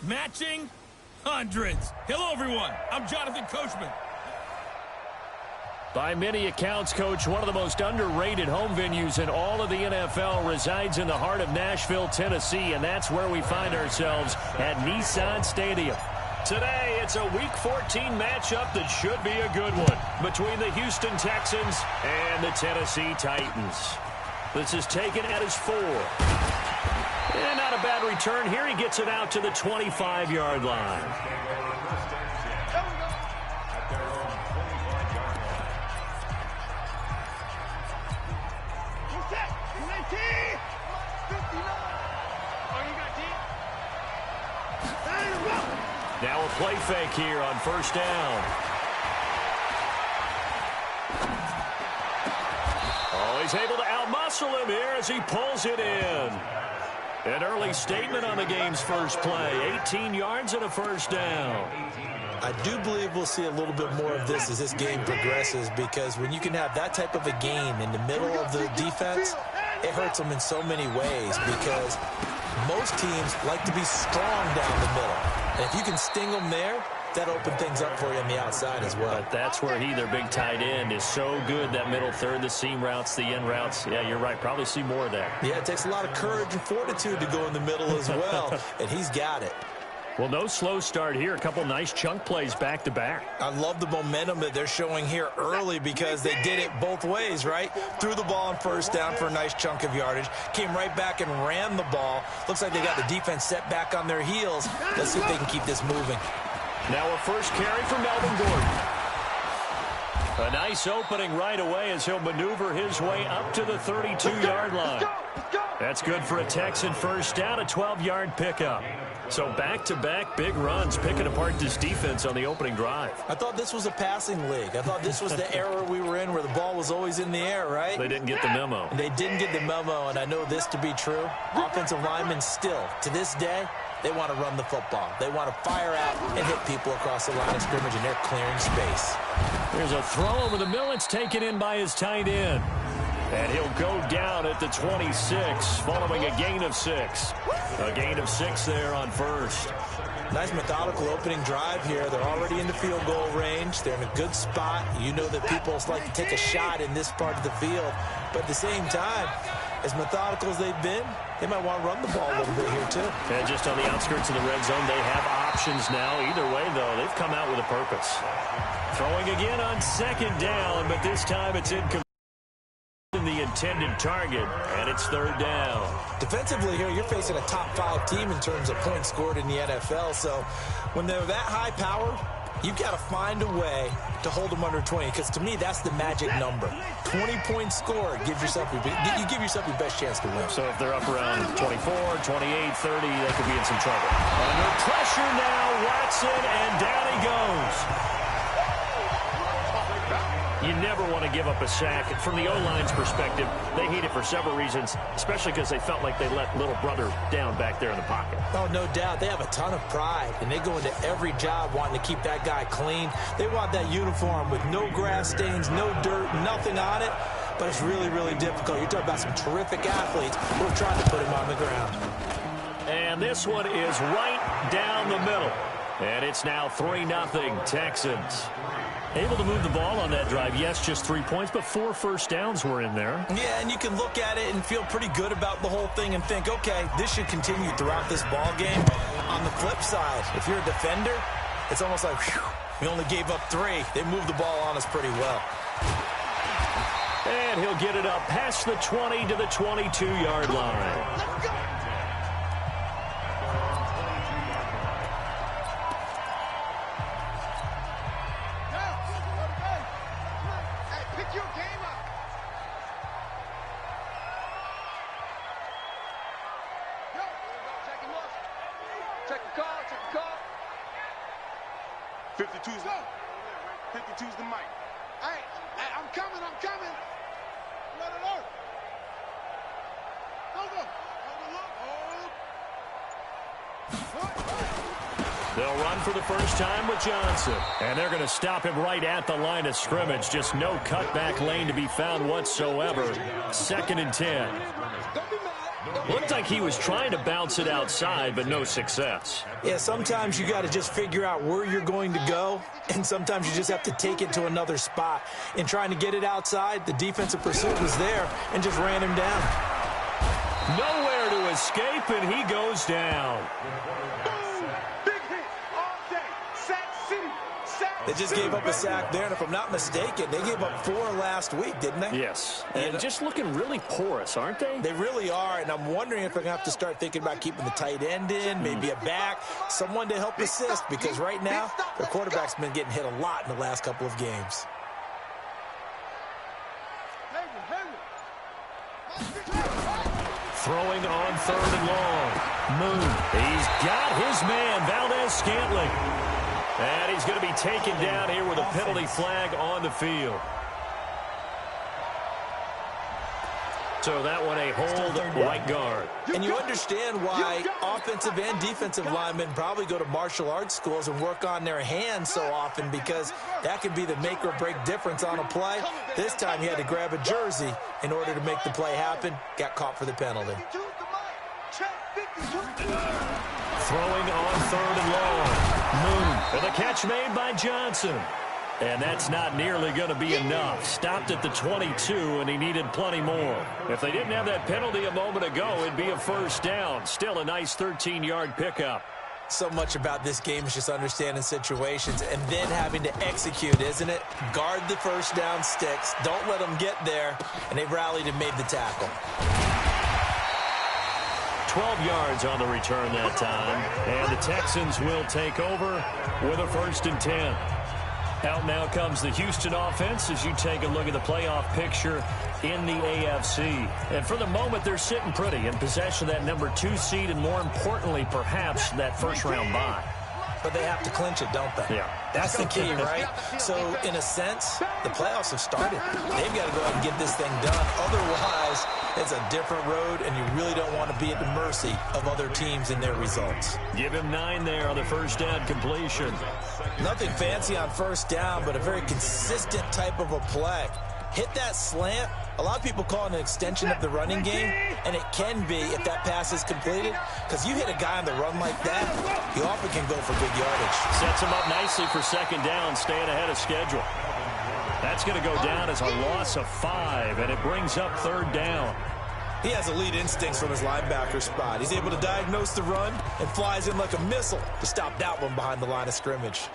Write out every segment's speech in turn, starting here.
Matching hundreds. Hello, everyone. I'm Jonathan Coachman. By many accounts, Coach, one of the most underrated home venues in all of the NFL resides in the heart of Nashville, Tennessee, and that's where we find ourselves at Nissan Stadium. Today, it's a Week 14 matchup that should be a good one between the Houston Texans and the Tennessee Titans. This is taken at his 4. And not a bad return here. He gets it out to the 25-yard line. Now a play fake here on first down. Oh, he's able to outmuscle him here as he pulls it in. An early statement on the game's first play. 18 yards and a first down. I do believe we'll see a little bit more of this as this game progresses, because when you can have that type of a game in the middle of the defense, it hurts them in so many ways, because most teams like to be strong down the middle. And if you can sting them there, that opens things up for you on the outside as well. But that's where their big tight end, is so good. That middle third, the seam routes, the in routes. Yeah, you're right. Probably see more of that. Yeah, it takes a lot of courage and fortitude to go in the middle as well, and he's got it. Well, no slow start here. A couple nice chunk plays back-to-back. I love the momentum that they're showing here early, because they did it both ways, right? Threw the ball on first down for a nice chunk of yardage. Came right back and ran the ball. Looks like they got the defense set back on their heels. Let's see if they can keep this moving. Now a first carry for Melvin Gordon. A nice opening right away as he'll maneuver his way up to the 32-yard line. That's good for a Texan first down, a 12-yard pickup. So back-to-back big runs, picking apart this defense on the opening drive. I thought this was a passing league. I thought this was the era we were in where the ball was always in the air, right? They didn't get the memo. And they didn't get the memo, and I know this to be true. Offensive linemen still, to this day, they want to run the football. They want to fire out and hit people across the line of scrimmage, and they're clearing space. There's a throw over the middle. It's taken in by his tight end. And he'll go down at the 26, following a gain of 6. A gain of 6 there on first. Nice methodical opening drive here. They're already in the field goal range. They're in a good spot. You know that people like to take a shot in this part of the field. But at the same time, as methodical as they've been, they might want to run the ball a little bit here too. And just on the outskirts of the red zone, they have options now. Either way, though, they've come out with a purpose. Throwing again on second down, but this time it's incomplete. The intended target, and it's third down. Defensively here, you're facing a top 5 team in terms of points scored in the NFL, so when they're that high powered, you've got to find a way to hold them under 20, because to me, that's the magic number. 20 points scored, you give yourself your best chance to win. So if they're up around 24, 28, 30, they could be in some trouble. Under pressure now, Watson, and down he goes. You never want to give up a sack. From the O-line's perspective, they hate it for several reasons, especially because they felt like they let little brother down back there in the pocket. Oh, no doubt. They have a ton of pride, and they go into every job wanting to keep that guy clean. They want that uniform with no grass stains, no dirt, nothing on it, but it's really, really difficult. You're talking about some terrific athletes who are trying to put him on the ground. And this one is right down the middle, and it's now 3-0 Texans. Able to move the ball on that drive. Yes, just 3 points, but 4 first downs were in there. Yeah, and you can look at it and feel pretty good about the whole thing and think, okay, this should continue throughout this ball game. On the flip side, if you're a defender, it's almost like, whew, we only gave up 3. They moved the ball on us pretty well. And he'll get it up past the 20 to the 22-yard line. Check the call. 52's the mic. Hey, I'm coming. Let it out. They'll run for the first time with Johnson. And they're going to stop him right at the line of scrimmage. Just no cutback lane to be found whatsoever. 2nd and 10. Don't be mad. Looked like he was trying to bounce it outside, but no success. Yeah, sometimes you got to just figure out where you're going to go, and sometimes you just have to take it to another spot. In trying to get it outside, the defensive pursuit was there and just ran him down. Nowhere to escape, and he goes down. Big hit all day. Sack City. They just gave up a sack there, and if I'm not mistaken, they gave up 4 last week, didn't they? Yes, and just looking really porous, aren't they? They really are, and I'm wondering if they're going to have to start thinking about keeping the tight end in, maybe a back, someone to help assist, because right now, their quarterback's been getting hit a lot in the last couple of games. Throwing on 3rd and long. Moon. He's got his man, Valdez-Scantling. And he's going to be taken down here with a penalty flag on the field. So that one a hold right guard. And you understand why offensive and defensive linemen probably go to martial arts schools and work on their hands so often, because that can be the make or break difference on a play. This time he had to grab a jersey in order to make the play happen. Got caught for the penalty. Throwing on 3rd and long. Moon. And the catch made by Johnson. And that's not nearly going to be enough. Stopped at the 22, and he needed plenty more. If they didn't have that penalty a moment ago, it'd be a 1st down. Still a nice 13-yard pickup. So much about this game is just understanding situations and then having to execute, isn't it? Guard the 1st down sticks. Don't let them get there. And they rallied and made the tackle. 12 yards on the return that time. And the Texans will take over with a 1st and 10. Out now comes the Houston offense as you take a look at the playoff picture in the AFC. And for the moment, they're sitting pretty in possession of that number 2 seed, and more importantly, perhaps that 1st-round bye. But they have to clinch it, don't they? Yeah. That's the key, right? So, in a sense, the playoffs have started. They've got to go out and get this thing done. Otherwise, it's a different road, and you really don't want to be at the mercy of other teams and their results. Give him 9 there on the 1st down completion. Nothing fancy on 1st down, but a very consistent type of a play. Hit that slant. A lot of people call it an extension of the running game, and it can be if that pass is completed, because you hit a guy on the run like that, he often can go for good yardage. Sets him up nicely for 2nd down, staying ahead of schedule. That's going to go down as a loss of 5, and it brings up 3rd down. He has elite instincts from his linebacker spot. He's able to diagnose the run and flies in like a missile to stop that one behind the line of scrimmage.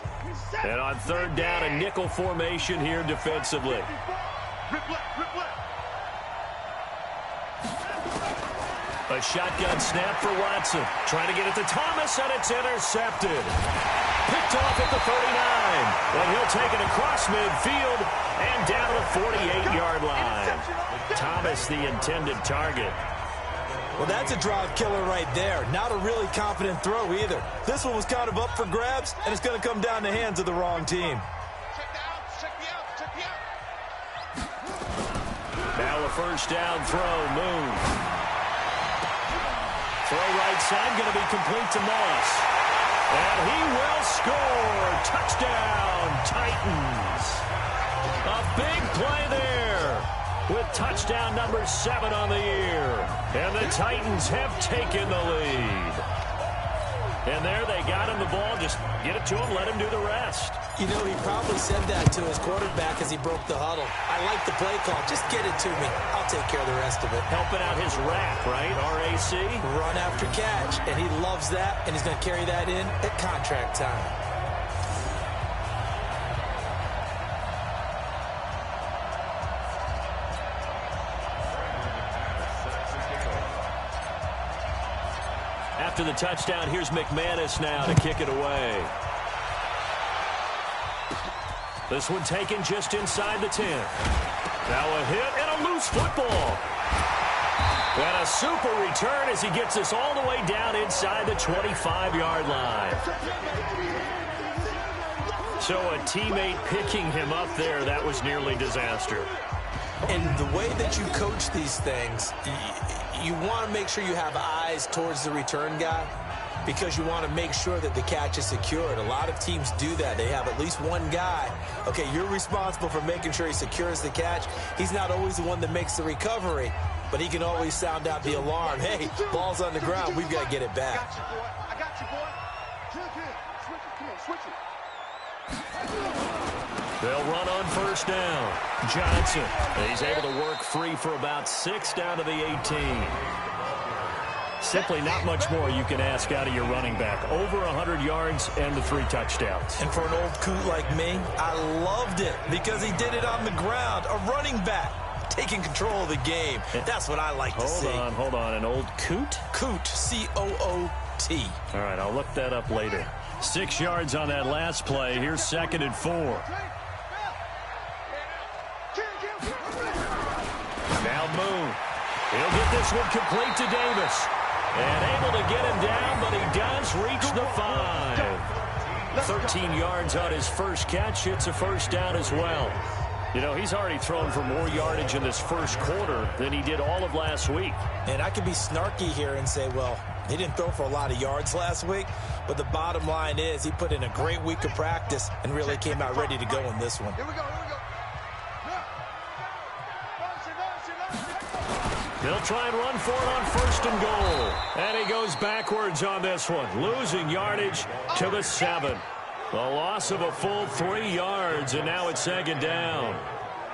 And on 3rd down, a nickel formation here defensively. A shotgun snap for Watson. Trying to get it to Thomas, and it's intercepted. Picked off at the 39. And he'll take it across midfield and down to the 48-yard line. Thomas, the intended target. Well, that's a drive killer right there. Not a really confident throw either. This one was kind of up for grabs, and it's going to come down the hands of the wrong team. Now a 1st down throw, Moon. Throw right side, going to be complete to Moss. And he will score. Touchdown, Titans. A big play there with touchdown number 7 on the year. And the Titans have taken the lead. And there they got him the ball. Just get it to him, let him do the rest. You know, he probably said that to his quarterback as he broke the huddle. I like the play call. Just get it to me. I'll take care of the rest of it. Helping out his rack, right? RAC. Run after catch. And he loves that, and he's going to carry that in at contract time. After the touchdown, here's McManus now to kick it away. This one taken just inside the 10. Now a hit and a loose football. And a super return as he gets us all the way down inside the 25-yard line. So a teammate picking him up there, that was nearly disaster. And the way that you coach these things, you want to make sure you have eyes towards the return guy, because you want to make sure that the catch is secured. A lot of teams do that. They have at least one guy. Okay, you're responsible for making sure he secures the catch. He's not always the one that makes the recovery, but he can always sound out the alarm. Hey, ball's on the ground. We've got to get it back. I got you, boy. Jump in. Switch it. They'll run on first down. Johnson. He's able to work free for about 6 down to the 18. Simply not much more you can ask out of your running back. Over 100 yards and the 3 touchdowns. And for an old coot like me, I loved it because he did it on the ground. A running back taking control of the game. That's what I like to see. Hold on. An old coot? Coot, C-O-O-T. All right, I'll look that up later. 6 yards on that last play. Here's 2nd and 4. Now Moon. He'll get this one complete to Davis. And able to get him down, but he does reach the 5. 13 yards on his first catch. It's a first down as well. You know, he's already thrown for more yardage in this first quarter than he did all of last week. And I could be snarky here and say, well, he didn't throw for a lot of yards last week, but the bottom line is he put in a great week of practice and really came out ready to go in this one. Here we go. They'll try and run for it on 1st and goal. And he goes backwards on this one, losing yardage to the 7. A loss of a full 3 yards, and now it's 2nd down.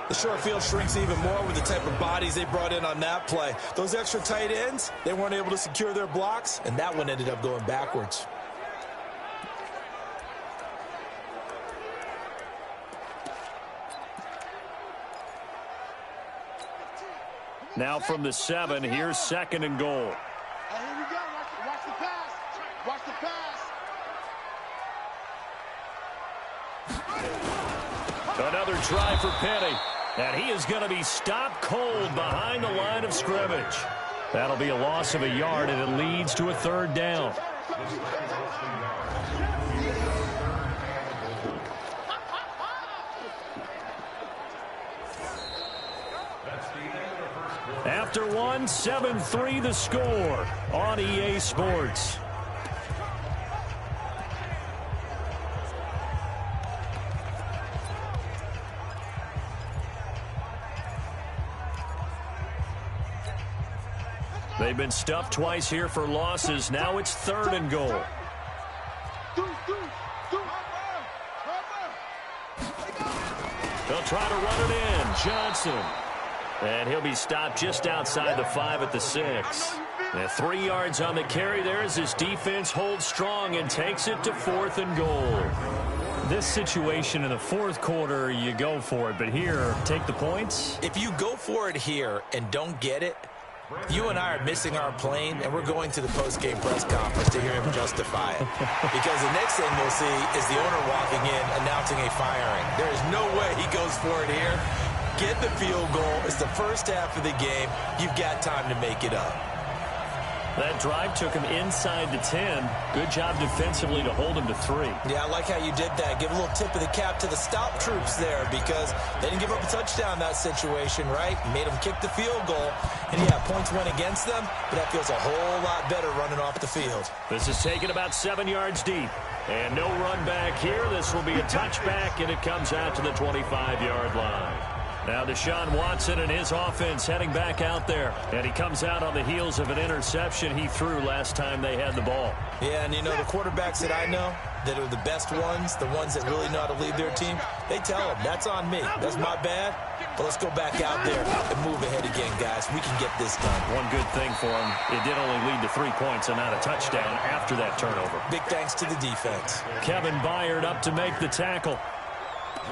The short field shrinks even more with the type of bodies they brought in on that play. Those extra tight ends, they weren't able to secure their blocks, and that one ended up going backwards. Now from the 7, here's 2nd and goal. Here we go. Watch the pass. Watch the pass. Another try for Penny. And he is going to be stopped cold behind the line of scrimmage. That'll be a loss of a yard, and it leads to a 3rd down. After 1, 7-3 the score on EA Sports. They've been stuffed twice here for losses. Now it's 3rd and goal. They'll try to run it in. Johnson. And he'll be stopped just outside the 5 at the 6. And 3 yards on the carry there as his defense holds strong and takes it to 4th and goal. This situation in the 4th quarter, you go for it. But here, take the points. If you go for it here and don't get it, you and I are missing our plane, and we're going to the post-game press conference to hear him justify it. Because the next thing we'll see is the owner walking in announcing a firing. There is no way he goes for it here. Get the field goal. It's the first half of the game. You've got time to make it up. That drive took him inside the 10. Good job defensively to hold him to 3. Yeah, I like how you did that. Give a little tip of the cap to the stop troops there because they didn't give up a touchdown in that situation, right? Made them kick the field goal. And, yeah, points went against them, but that feels a whole lot better running off the field. This is taken about 7 yards deep. And no run back here. This will be a touchback, and it comes out to the 25-yard line. Now Deshaun Watson and his offense heading back out there. And he comes out on the heels of an interception he threw last time they had the ball. Yeah, and you know, the quarterbacks that I know that are the best ones, the ones that really know how to lead their team, they tell them, that's on me. That's my bad. But let's go back out there and move ahead again, guys. We can get this done. One good thing for him, it did only lead to 3 points and not a touchdown after that turnover. Big thanks to the defense. Kevin Byard up to make the tackle.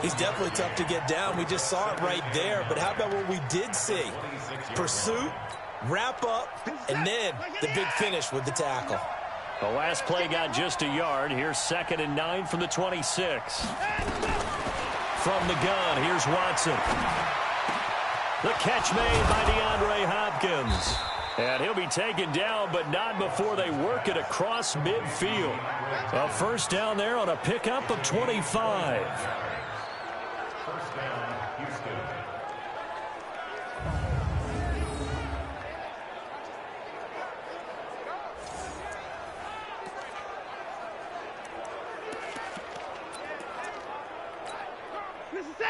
He's definitely tough to get down. We just saw it right there. But how about what we did see? Pursuit, wrap up, and then the big finish with the tackle. The last play got just a yard. Here's 2nd and 9 from the 26. From the gun, here's Watson. The catch made by DeAndre Hopkins. And he'll be taken down, but not before they work it across midfield. A first down there on a pickup of 25. First down, Houston.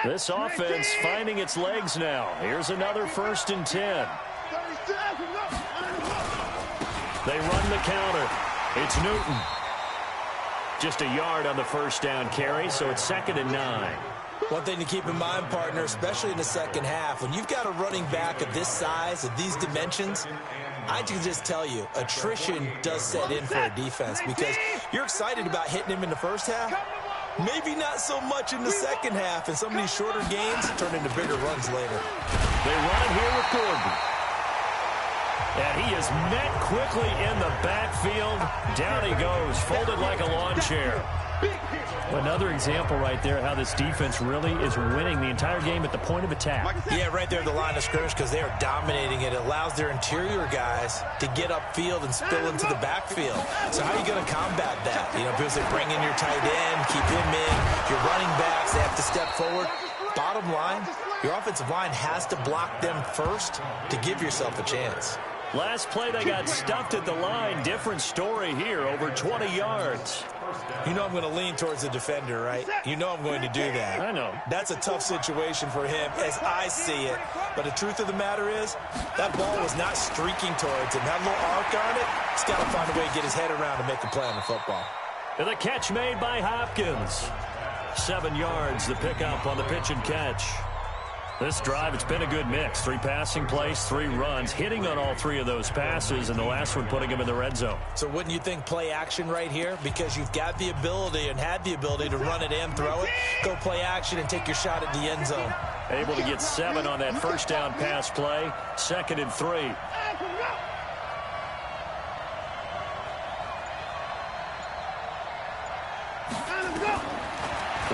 This offense finding its legs now. Here's another 1st and 10. They run the counter. It's Newton. Just a yard on the first down carry, so it's 2nd and 9. One thing to keep in mind, partner, especially in the second half, when you've got a running back of this size, of these dimensions, I can just tell you, attrition does set in for a defense because you're excited about hitting him in the first half. Maybe not so much in the second half, and some of these shorter gains turn into bigger runs later. They run it here with Gordon. And he is met quickly in the backfield. Down he goes, folded like a lawn chair. Another example right there how this defense really is winning the entire game at the point of attack. Yeah, right there at the line of scrimmage because they are dominating it. It allows their interior guys to get upfield and spill into the backfield. So how are you going to combat that? You know, because they bring in your tight end, keep him in. Your running backs, they have to step forward. Bottom line, your offensive line has to block them first to give yourself a chance. Last play, they got stuffed at the line. Different story here, over 20 yards. You know I'm going to lean towards the defender, right? You know I'm going to do that. I know. That's a tough situation for him as I see it. But the truth of the matter is, that ball was not streaking towards him. That little arc on it, he's got to find a way to get his head around to make a play on the football. And the catch made by Hopkins. 7 yards, the pickup on the pitch and catch. This drive, it's been a good mix. 3 passing plays, 3 runs, hitting on all 3 of those passes, and the last one putting him in the red zone. So wouldn't you think play action right here? Because you've got the ability and had the ability to run it and throw it. Go play action and take your shot at the end zone. Able to get 7 on that first down pass play. 2nd and 3.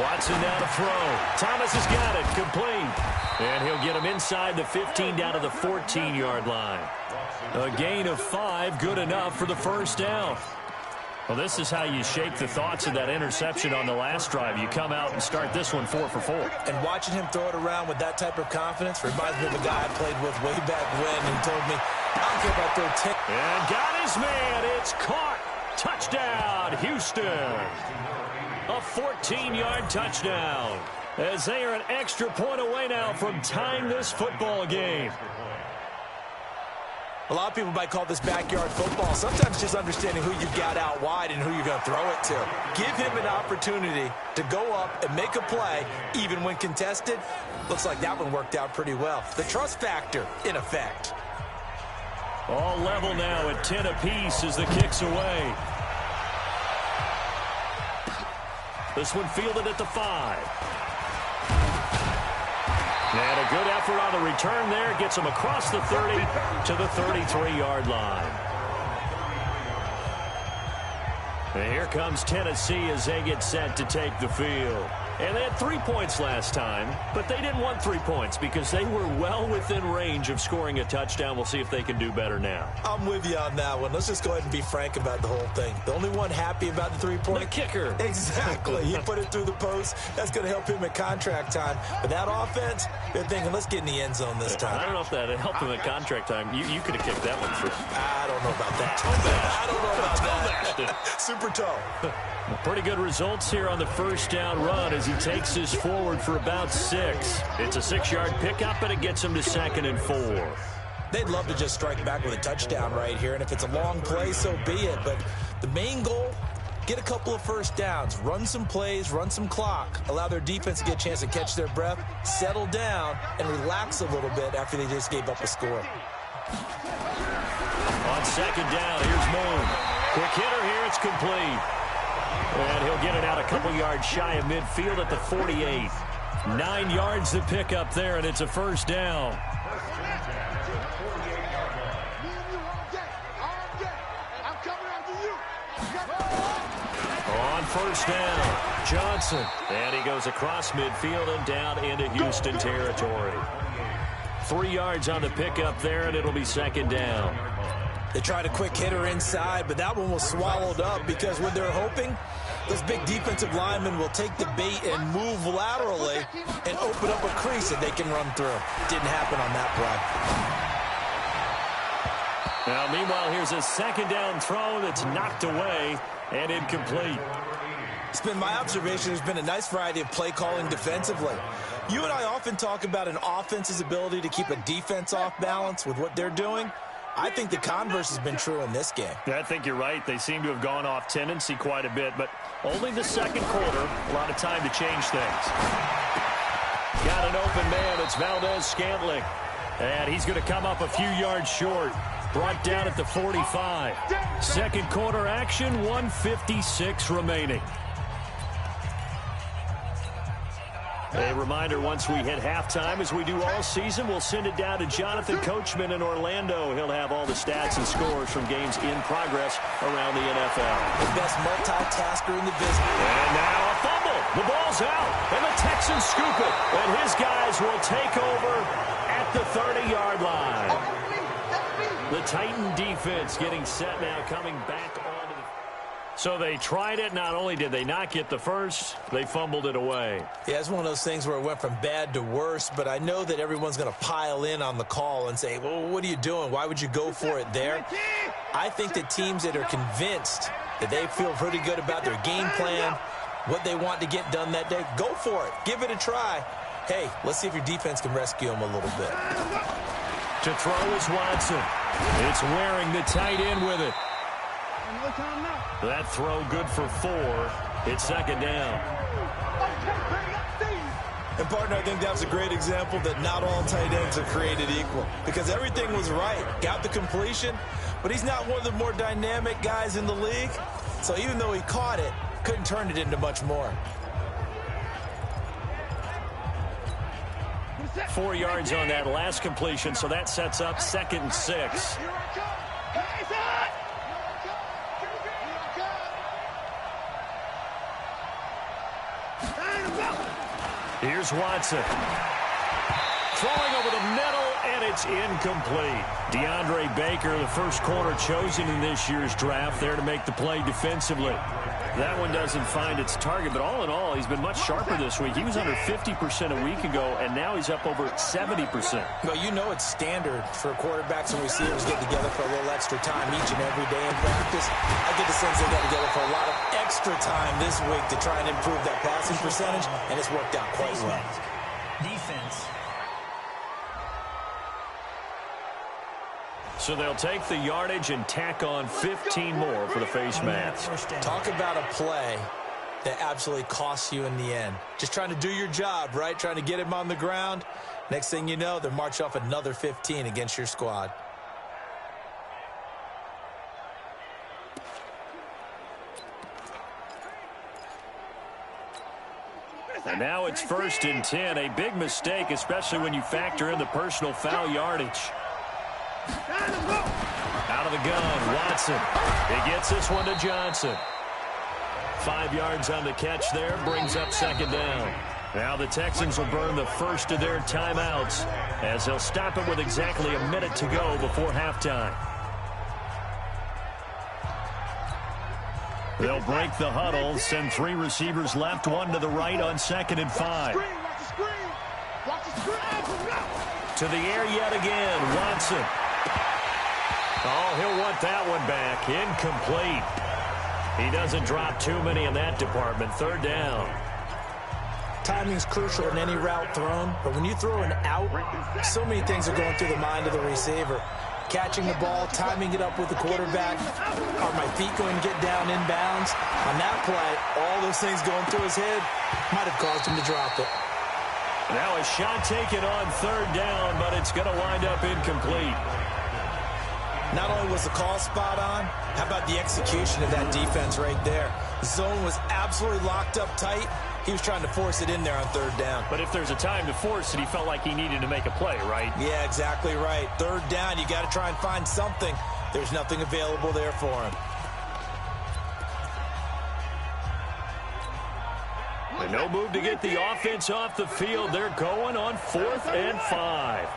Watson down to throw. Thomas has got it. Complete. And he'll get him inside the 15 down to the 14-yard line. A gain of 5, good enough for the first down. Well, this is how you shake the thoughts of that interception on the last drive. You come out and start this one 4 for 4. And watching him throw it around with that type of confidence reminds me of a guy I played with way back when who told me, I don't care if I throw 10. And got his man. It's caught. Touchdown, Houston. A 14-yard touchdown. As they are an extra point away now from tying this football game. A lot of people might call this backyard football. Sometimes just understanding who you've got out wide and who you're going to throw it to. Give him an opportunity to go up and make a play, even when contested. Looks like that one worked out pretty well. The trust factor, in effect. All level now at 10 apiece as the kick's away. This one fielded at the 5. And a good effort on the return there. Gets him across the 30 to the 33-yard line. And here comes Tennessee as they get set to take the field. And they had 3 points last time, but they didn't want 3 points because they were well within range of scoring a touchdown. We'll see if they can do better now. I'm with you on that one. Let's just go ahead and be frank about the whole thing. The only one happy about the 3-point. The kicker. Exactly. He put it through the post. That's going to help him at contract time. But that offense, they're thinking, let's get in the end zone this time. I don't know if that helped him at contract time. You could have kicked that one through. I don't know about that. I don't know about that. Super toe. Pretty good results here on the first down run as he takes this forward for about 6. It's a 6-yard pickup, and it gets him to 2nd and 4. They'd love to just strike back with a touchdown right here, and if it's a long play, so be it. But the main goal, get a couple of first downs, run some plays, run some clock, allow their defense to get a chance to catch their breath, settle down, and relax a little bit after they just gave up a score. On 2nd down, here's Moon. Quick hitter here, it's complete. And he'll get it out a couple yards shy of midfield at the 48. 9 yards to pick up there, and it's a first down. On first down, Johnson. And he goes across midfield and down into Houston territory. 3 yards on the pickup there, and it'll be 2nd down. They tried a quick hitter inside, but that one was swallowed up because when they're hoping, those big defensive linemen will take the bait and move laterally and open up a crease that they can run through. Didn't happen on that play. Now, meanwhile, here's a 2nd down throw that's knocked away and incomplete. It's been my observation there's been a nice variety of play calling defensively. You and I often talk about an offense's ability to keep a defense off balance with what they're doing. I think the converse has been true in this game. Yeah, I think you're right. They seem to have gone off tendency quite a bit, but only the second quarter. A lot of time to change things. Got an open man. It's Valdez-Scantling. And he's going to come up a few yards short. Brought down at the 45. Second quarter action, 1:56 remaining. A reminder, once we hit halftime, as we do all season, we'll send it down to Jonathan Coachman in Orlando. He'll have all the stats and scores from games in progress around the NFL. The best multitasker in the business. And now a fumble. The ball's out, and the Texans scoop it. And his guys will take over at the 30-yard line. The Titan defense getting set now, coming back onto the... So they tried it. Not only did they not get the first, they fumbled it away. Yeah, it's one of those things where it went from bad to worse, but I know that everyone's going to pile in on the call and say, well, what are you doing? Why would you go for it there? I think that teams that are convinced that they feel pretty good about their game plan, what they want to get done that day, go for it. Give it a try. Hey, let's see if your defense can rescue them a little bit. To throw is Watson. It's Waring, the tight end, with it. That throw good for 4. It's second down. And, partner, I think that was a great example that not all tight ends are created equal, because everything was right. Got the completion, but he's not one of the more dynamic guys in the league. So even though he caught it, couldn't turn it into much more. 4 yards on that last completion, so that sets up 2nd and 6. Here's Watson. Throwing over the middle, and it's incomplete. DeAndre Baker, the first corner chosen in this year's draft, there to make the play defensively. That one doesn't find its target, but all in all, he's been much sharper this week. He was under 50% a week ago, and now he's up over 70%. Well, you know it's standard for quarterbacks and receivers to get together for a little extra time each and every day in practice. I get the sense they got together for a lot of extra time this week to try and improve that passing percentage, and it's worked out quite well. Defense. So they'll take the yardage and tack on 15 more for the face mask. Talk about a play that absolutely costs you in the end. Just trying to do your job, right? Trying to get him on the ground. Next thing you know, they're march off another 15 against your squad. And now it's 1st and 10. A big mistake, especially when you factor in the personal foul yardage. Out of the gun, Watson. He gets this one to Johnson. 5 yards on the catch there, brings up 2nd down. Now the Texans will burn the first of their timeouts as they'll stop it with exactly a minute to go before halftime. They'll break the huddle, send 3 receivers left, 1 to the right on 2nd and 5. To the air yet again, Watson. Oh, he'll want that one back. Incomplete. He doesn't drop too many in that department. 3rd down. Timing's crucial in any route thrown, but when you throw an out, so many things are going through the mind of the receiver. Catching the ball, timing it up with the quarterback. Are my feet going to get down inbounds? On that play, all those things going through his head might have caused him to drop it. Now a shot taken on 3rd down, but it's going to wind up incomplete. Not only was the call spot on, how about the execution of that defense right there? The zone was absolutely locked up tight. He was trying to force it in there on 3rd down. But if there's a time to force it, he felt like he needed to make a play, right? Yeah, exactly right. 3rd down, you got to try and find something. There's nothing available there for him. And no move to get the offense off the field. They're going on 4th and 5.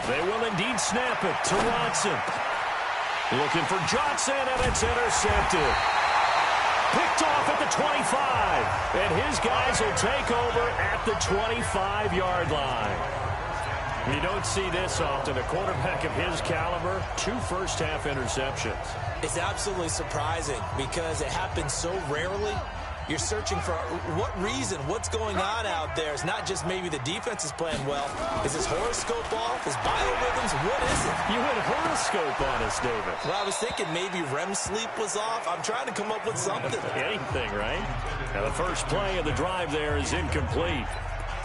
They will indeed snap it to Watson. Looking for Johnson, and it's intercepted. Picked off at the 25. And his guys will take over at the 25-yard line. You don't see this often. A quarterback of his caliber, 2 first-half interceptions. It's absolutely surprising because it happens so rarely. You're searching for what reason, what's going on out there. It's not just maybe the defense is playing well. Is his horoscope off? His biorhythms? What is it? You went horoscope on us, David. Well, I was thinking maybe REM sleep was off. I'm trying to come up with something. Anything, right? Now, the first play of the drive there is incomplete.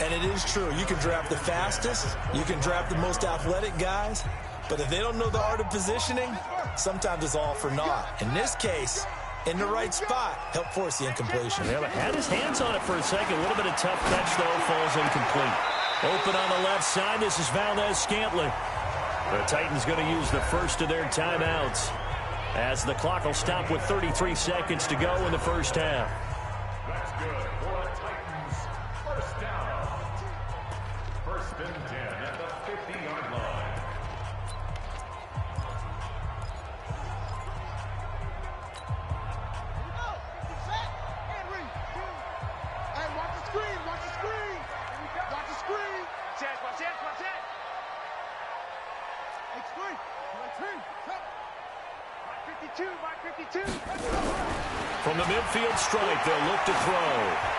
And it is true. You can draft the fastest. You can draft the most athletic guys. But if they don't know the art of positioning, sometimes it's all for naught. In this case, in the right spot, help force the incompletion. Yeah, but had his hands on it for a second. A little bit of tough catch, though, falls incomplete. Open on the left side. This is Valdez-Scantling. The Titans going to use the first of their timeouts as the clock will stop with 33 seconds to go in the first half. That's good for a Titans first down. First and 10 at the 50-yard line. Hey, watch the screen, watch the screen. Watch the screen. Watch it. Hey, screen. Mark 52. From the midfield stripe, they'll look to throw.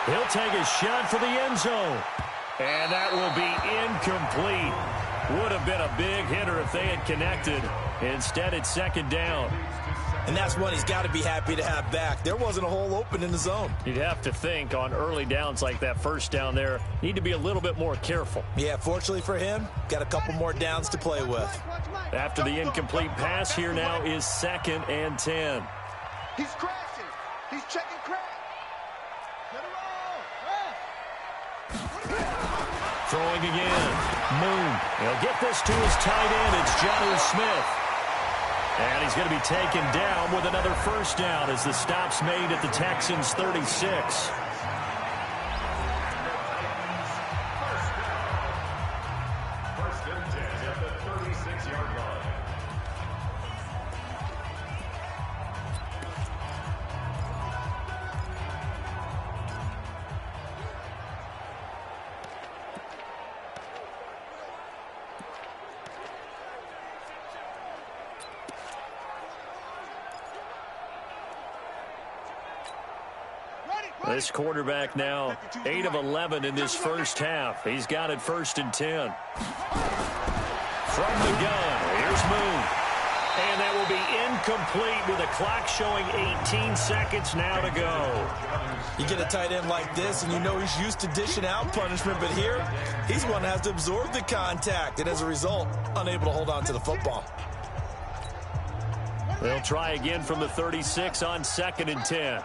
He'll take a shot for the end zone. And that will be incomplete. Would have been a big hitter if they had connected. Instead, it's second down. And that's one he's got to be happy to have back. There wasn't a hole open in the zone. You'd have to think on early downs like that first down there, need to be a little bit more careful. Yeah, fortunately for him, got a couple more downs to play with. After the incomplete pass, here now is 2nd and 10. He's crashing. He's checking crash. Get him all. Throwing again. Moon. He'll get this to his tight end. It's Jonnu Smith. And he's going to be taken down with another first down as the stop's made at the Texans' 36. First and 10 at the 36-yard line. This quarterback now 8 of 11 in this first half. He's got it 1st and 10. From the gun, here's Moon. And that will be incomplete with a clock showing 18 seconds now to go. You get a tight end like this, and you know he's used to dishing out punishment, but here, he's one that has to absorb the contact, and as a result, unable to hold on to the football. They'll try again from the 36 on 2nd and 10.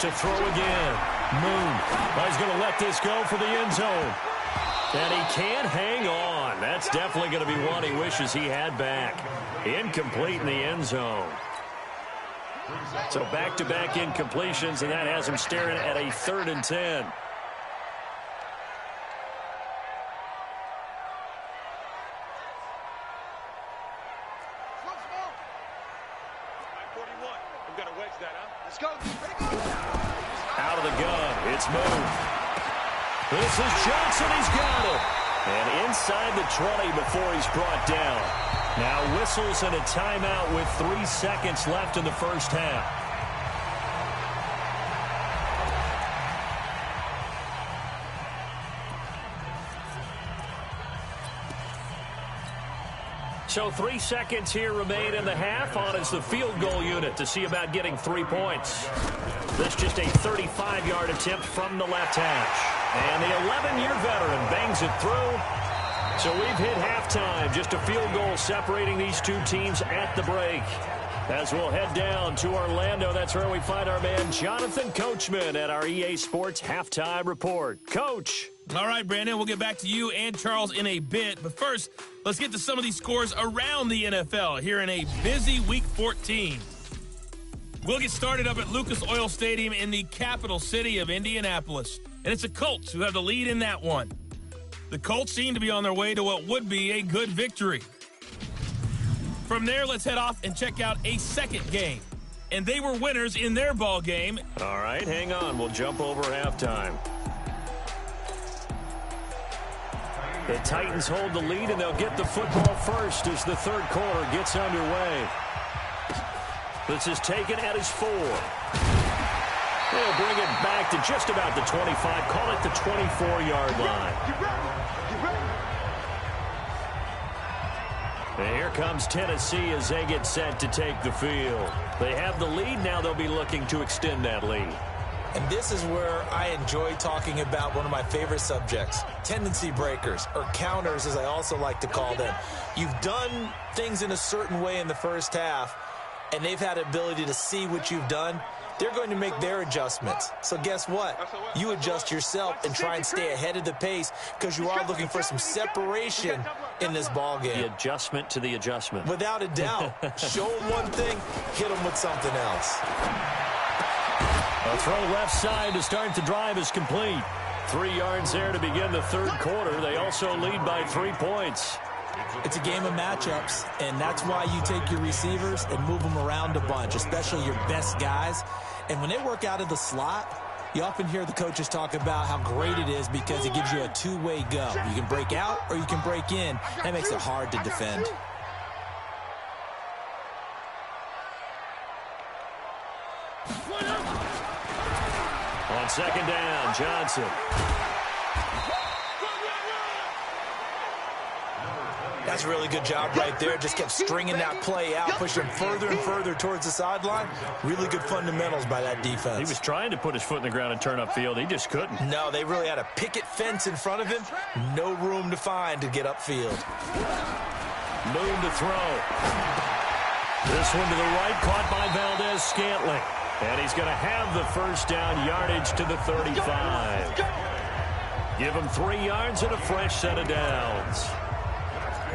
To throw again. Moon. He's going to let this go for the end zone. And he can't hang on. That's definitely going to be one he wishes he had back. Incomplete in the end zone. So back-to-back incompletions, and that has him staring at a 3rd and 10. Out of the gun, it's Moon. This is Johnson, he's got it. And inside the 20 before he's brought down. Now whistles and a timeout with 3 seconds left in the first half. So 3 seconds here remain in the half. On is the field goal unit to see about getting 3 points. This just a 35-yard attempt from the left hash. And the 11-year veteran bangs it through. So we've hit halftime. Just a field goal separating these two teams at the break. As we'll head down to Orlando, that's where we find our man Jonathan Coachman at our EA Sports Halftime Report. Coach. All right, Brandon, we'll get back to you and Charles in a bit. But first, let's get to some of these scores around the NFL here in a busy Week 14. We'll get started up at Lucas Oil Stadium in the capital city of Indianapolis. And it's the Colts who have the lead in that one. The Colts seem to be on their way to what would be a good victory. From there, let's head off and check out a second game. And they were winners in their ball game. All right, hang on. We'll jump over halftime. The Titans hold the lead, and they'll get the football first as the third quarter gets underway. This is taken at his 4. They'll bring it back to just about the 25. Call it the 24-yard line. And here comes Tennessee as they get set to take the field. They have the lead. Now they'll be looking to extend that lead. And this is where I enjoy talking about one of my favorite subjects, tendency breakers, or counters as I also like to call them. You've done things in a certain way in the first half, and they've had the ability to see what you've done. They're going to make their adjustments. So guess what? You adjust yourself and try and stay ahead of the pace because you are looking for some separation in this ball game. The adjustment to the adjustment. Without a doubt. Show them one thing, hit them with something else. A throw left side to start the drive is complete. 3 yards there to begin the third quarter. They also lead by 3 points. It's a game of matchups, and that's why you take your receivers and move them around a bunch, especially your best guys. And when they work out of the slot, you often hear the coaches talk about how great it is because it gives you a two-way go. You can break out or you can break in. That makes it hard to defend. On second down, Johnson. That's a really good job right there. Just kept stringing that play out, pushing him further and further towards the sideline. Really good fundamentals by that defense. He was trying to put his foot in the ground and turn upfield. He just couldn't. No, they really had a picket fence in front of him. No room to find to get upfield. Moon to throw. This one to the right, caught by Valdez-Scantling. And he's going to have the first down, yardage to the 35. Give him 3 yards and a fresh set of downs.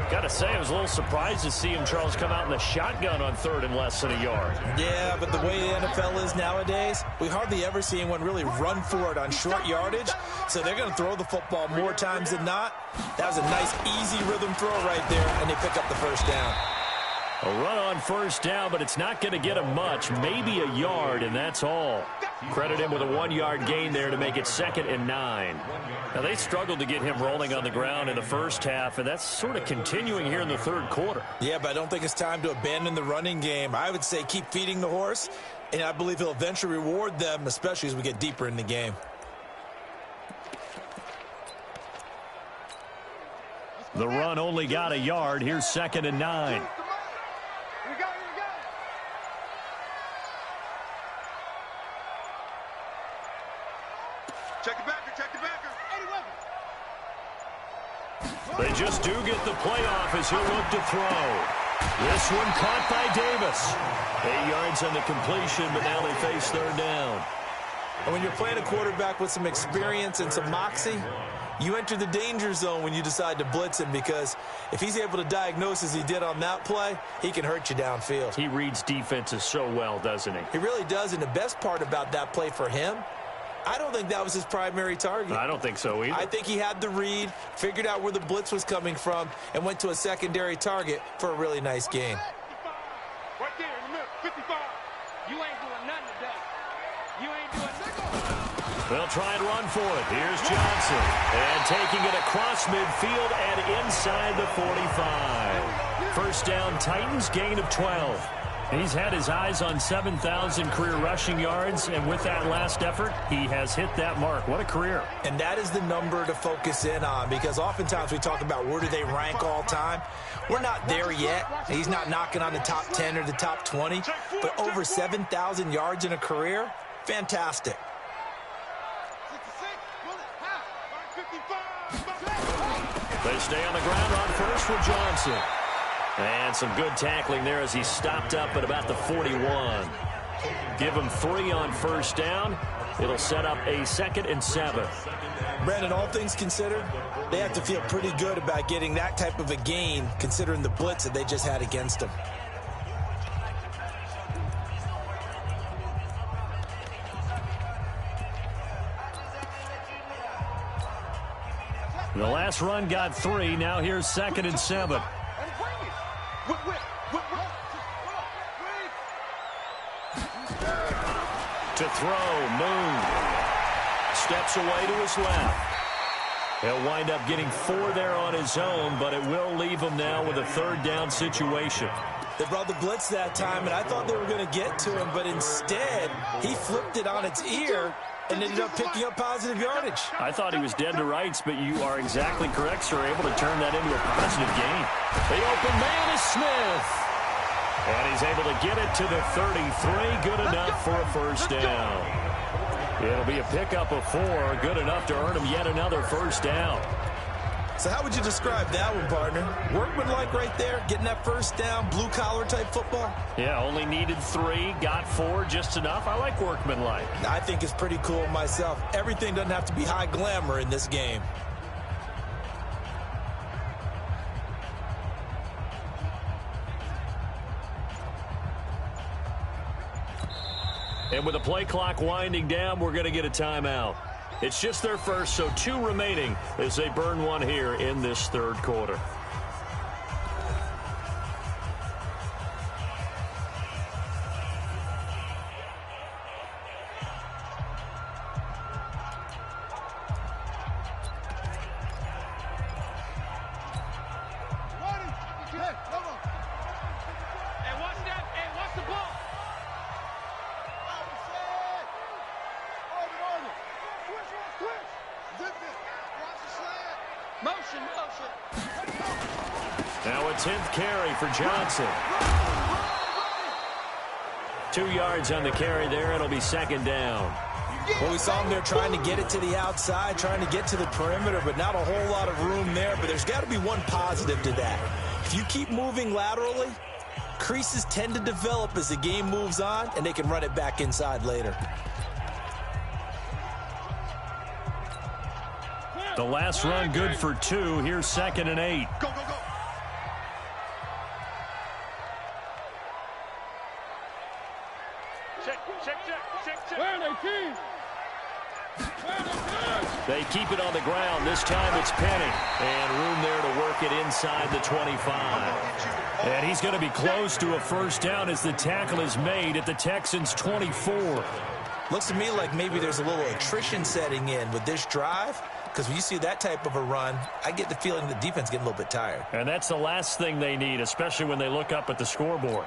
Got to say, I was a little surprised to see him, Charles, come out in the shotgun on third and less than a yard. Yeah, but the way the NFL is nowadays, we hardly ever see anyone really run for it on short yardage. So they're going to throw the football more times than not. That was a nice, easy rhythm throw right there, and they pick up the first down. A run on first down, but it's not going to get him much. Maybe a yard, and that's all. Credit him with a 1-yard gain there to make it 2nd and 9. Now, they struggled to get him rolling on the ground in the first half, and that's sort of continuing here in the third quarter. Yeah, but I don't think it's time to abandon the running game. I would say keep feeding the horse, and I believe he'll eventually reward them, especially as we get deeper in the game. The run only got a yard. Here's 2nd and 9. Check the backer, check the backer. They just do get the playoff as he'll look to throw. This one caught by Davis. 8 yards on the completion, but now they face third down. And when you're playing a quarterback with some experience and some moxie, you enter the danger zone when you decide to blitz him, because if he's able to diagnose as he did on that play, he can hurt you downfield. He reads defenses so well, doesn't he? He really does, and the best part about that play for him, I don't think that was his primary target. I don't think so either. I think he had the read, figured out where the blitz was coming from, and went to a secondary target for a really nice gain. Right there in the middle, 55. You ain't doing nothing today. You ain't doing nothing. They'll try and run for it. Here's Johnson. And taking it across midfield and inside the 45. First down, Titans, gain of 12. He's had his eyes on 7,000 career rushing yards, and with that last effort, he has hit that mark. What a career. And that is the number to focus in on, because oftentimes we talk about where do they rank all time. We're not there yet. He's not knocking on the top 10 or the top 20, but over 7,000 yards in a career, fantastic. 55. They stay on the ground on first for Johnson. And some good tackling there as he stopped up at about the 41. Give him 3 on first down. It'll set up a 2nd and 7. Brandon, all things considered, they have to feel pretty good about getting that type of a gain, considering the blitz that they just had against them. The last run got 3. Now here's 2nd and 7. To throw, Moon. Steps away to his left. He'll wind up getting 4 there on his own, but it will leave him now with a 3rd down situation. They brought the blitz that time, and I thought they were going to get to him, but instead, he flipped it on its ear and ended up picking up positive yardage. I thought he was dead to rights, but you are exactly correct, sir. Able to turn that into a positive gain. The open man is Smith. And he's able to get it to the 33. Good enough for a 1st down. It'll be a pickup of 4. Good enough to earn him yet another 1st down. So how would you describe that one, partner? Workmanlike right there, getting that 1st down, blue-collar type football? Yeah, only needed 3, got 4, just enough. I like workmanlike. I think it's pretty cool myself. Everything doesn't have to be high glamour in this game. And with the play clock winding down, we're going to get a timeout. It's just their first, so 2 remaining as they burn one here in this 3rd quarter. Now a 10th carry for Johnson. 2 yards on the carry there. It'll be 2nd down. Well, we saw him there trying to get it to the outside, trying to get to the perimeter, but not a whole lot of room there. But there's got to be one positive to that. If you keep moving laterally, creases tend to develop as the game moves on, and they can run it back inside later. The last run good for 2. Here's 2nd and 8. Go, go, go. Check. They keep it on the ground. This time it's Penny. And room there to work it inside the 25. And he's going to be close to a 1st down as the tackle is made at the Texans' 24. Looks to me like maybe there's a little attrition setting in with this drive, because when you see that type of a run, I get the feeling the defense getting a little bit tired. And that's the last thing they need, especially when they look up at the scoreboard.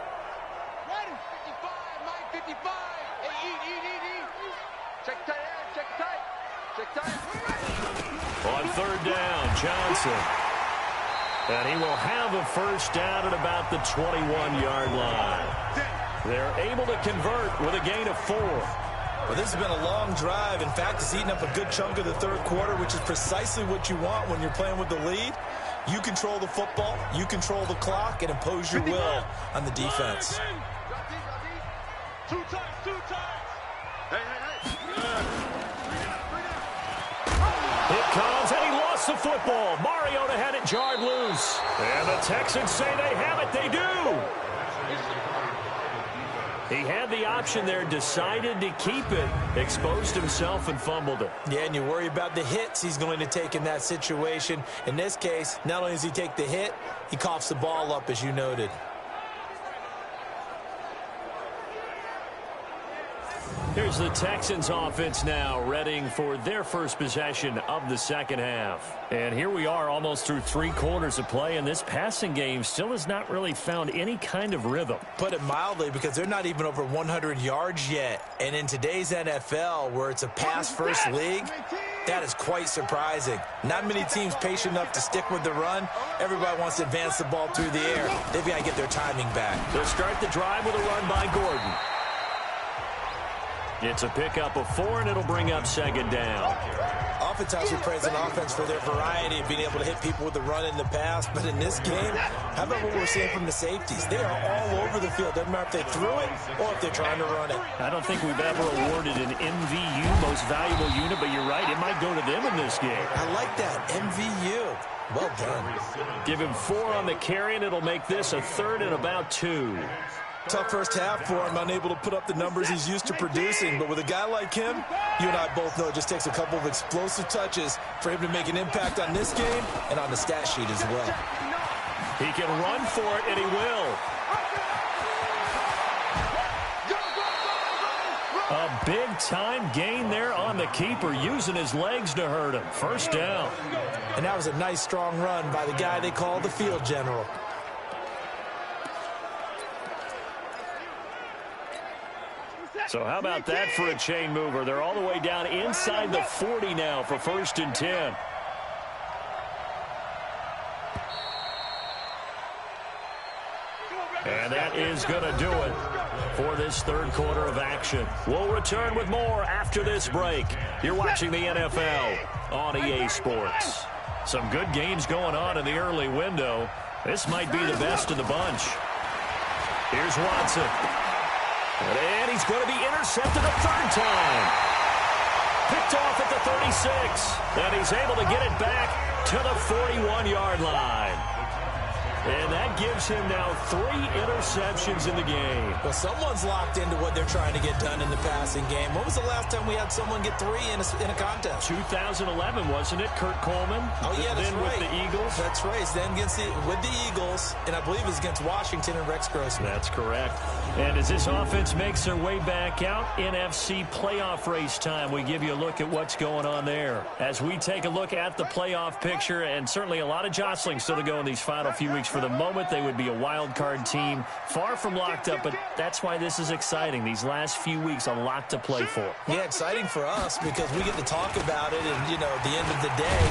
Ready? 55, Mike, 55. Hey, eat. Check tight. On 3rd down, Johnson. And he will have a 1st down at about the 21-yard line. They're able to convert with a gain of 4. Well, this has been a long drive. In fact, it's eaten up a good chunk of the 3rd quarter, which is precisely what you want when you're playing with the lead. You control the football, you control the clock, and impose your will on the defense. 2 times. Hey. It comes, and he lost the football. Mariota had it jarred loose. And the Texans say they have it. They do. He had the option there, decided to keep it, exposed himself and fumbled it. Yeah, and you worry about the hits he's going to take in that situation. In this case, not only does he take the hit, he coughs the ball up, as you noted. Here's the Texans offense now, readying for their first possession of the 2nd half. And here we are almost through 3 quarters of play, and this passing game still has not really found any kind of rhythm. Put it mildly, because they're not even over 100 yards yet. And in today's NFL, where it's a pass-first league, that is quite surprising. Not many teams patient enough to stick with the run. Everybody wants to advance the ball through the air. They've got to get their timing back. They'll start the drive with a run by Gordon. It's a pickup of 4, and it'll bring up 2nd down. Oftentimes we praise an offense for their variety of being able to hit people with the run in the pass, but in this game, how about what we're seeing from the safeties? They are all over the field. Doesn't matter if they threw it or if they're trying to run it. I don't think we've ever awarded an MVU, most valuable unit, but you're right, it might go to them in this game. I like that, MVU. Well done. Give him 4 on the carry, and it'll make this a 3rd and about 2. Tough first half for him, unable to put up the numbers he's used to producing. But with a guy like him, you and I both know it just takes a couple of explosive touches for him to make an impact on this game and on the stat sheet as well. He can run for it, and he will. A big-time gain there on the keeper, using his legs to hurt him. First down. And that was a nice, strong run by the guy they call the field general. So how about that for a chain mover? They're all the way down inside the 40 now for 1st and 10. And that is going to do it for this third quarter of action. We'll return with more after this break. You're watching the NFL on EA Sports. Some good games going on in the early window. This might be the best of the bunch. Here's Watson. And he's going to be intercepted a third time. Picked off at the 36. And he's able to get it back to the 41-yard line. And that gives him now 3 interceptions in the game. Well, someone's locked into what they're trying to get done in the passing game. When was the last time we had someone get 3 in a contest? 2011, wasn't it? Kurt Coleman. Oh, yeah, that's then right. With the Eagles. That's right. Then with the Eagles, and I believe it was against Washington and Rex Grossman. That's correct. And as this offense makes their way back out, NFC playoff race time, we give you a look at what's going on there. As we take a look at the playoff picture, and certainly a lot of jostling still to go in these final few weeks. For the moment, they would be a wild card team, far from locked up, but that's why this is exciting. These last few weeks, a lot to play for. Yeah, exciting for us because we get to talk about it, and, you know, at the end of the day,